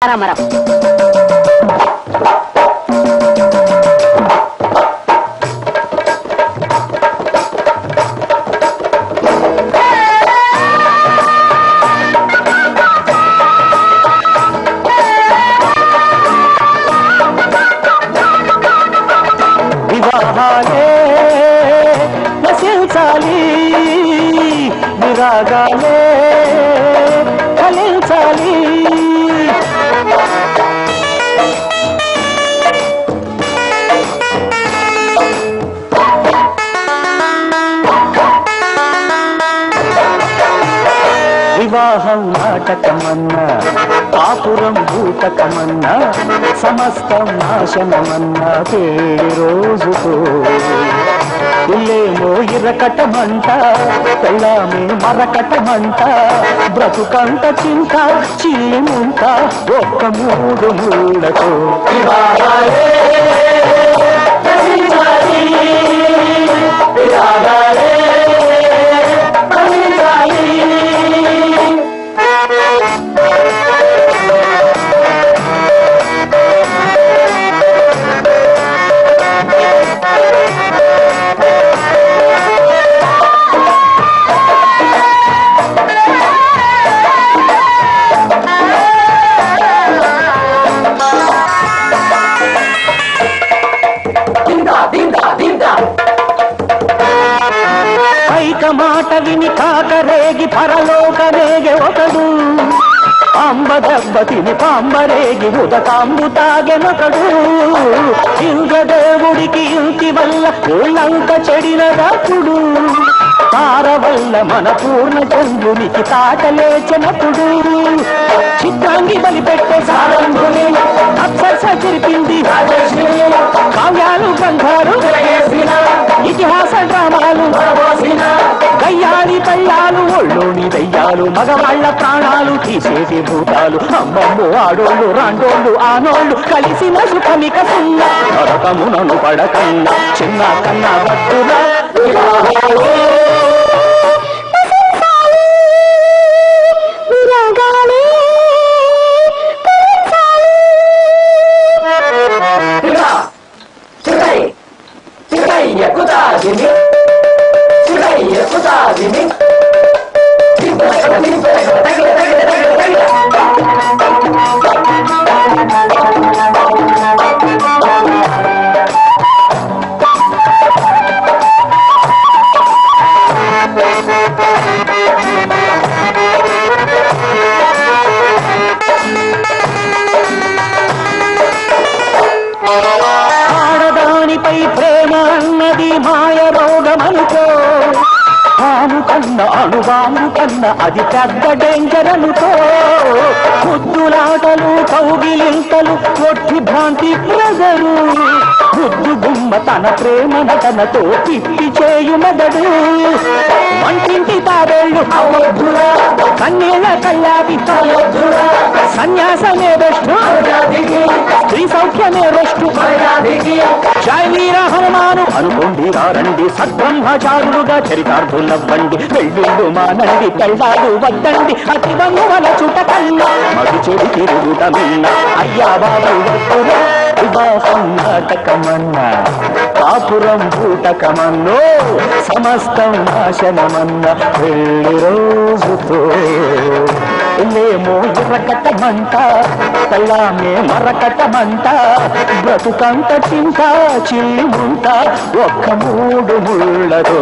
మరం వివాహాలే నశించాలి విరాగాలే ఫలించాలి వివాహం నాటకమన్నా కాపురం భూతకమన్నా సమస్తం నాశనమన్నా పేడి రోజుతో ఇల్లేమో ఇరకటమంట పెళ్ళామే మరకటమంట బ్రతుకంట చింత చిల్లిముంట ఒక్క మూడు మూడతో మాట విని కాకరేగి పరలోకరేగే ఒకడు అంబ దెబ్బ తిని పాంబరేగి ఉదకాంబు తాగెనొకడు ఇంద్రదేవుడికి ఇంటి వల్ల ఊళ్ళంక చెడినదప్పుడు తార వల్ల మన పూర్ణ చంద్రునికి తాటలేచినప్పుడు చిత్రాంగి బలి పెట్టే సారంభుని అప్సరస చిరిపింది కావ్యాలు గ్రంథాలు ఇతిహాస డ్రామాలు గయ్యాలి పళ్ళాలు ఒళ్ళోని దయ్యాలు మగవాళ్ల ప్రాణాలు తీసేటి భూతాలు అమ్మమ్ము ఆడోళ్ళు రాండోళ్ళు ఆనోళ్ళు కలిసిన సుఖమిక సున్న నరకమునను పడకన్నా చిన్న కన్నా భక్తులా ఆడదానిపై ప్రేమ అన్నది మాయ రోగమనుకో పాము కన్న అణుబాము కన్న అది పెద్ద డేంజర్ అనుకో ముద్దులాటలు కౌగిలింతలు ఒట్టి భ్రాంతి ప్రజరు ముద్దు గుమ్మ తన ప్రేమ నటనతో పిప్పి చేయుమదడు వంటింటి తాబేళ్ళు కన్నీళ్ళ కళ్ళాది సన్యాసమే బెస్ట్ స్త్రీ సౌఖ్యమే రెస్ట్ జై వీర హనుమాను అనుకోండి రండి సద్బ్రహ్మచారులుగా చరితార్థులవ్వండి పెళ్ళిళ్ళు మానండి పెళ్ళాలు వద్దండి అతి బంధువుల చుట కన్నా మధు చెడి తిరుగుట మిన్న అయ్యా బాబు వద్దురా వివాహం నాటకమన్నా కాపురం భూతకమన్నో సమస్తం నాశనమన్న పెళ్లి రోజుతో ఇల్లేమో ఎర్రకటమంట కళ్ళామే మరకటమంట బ్రతుకంత చింత చిల్లి ముంట ఒక్క మూడు ముళ్ళతో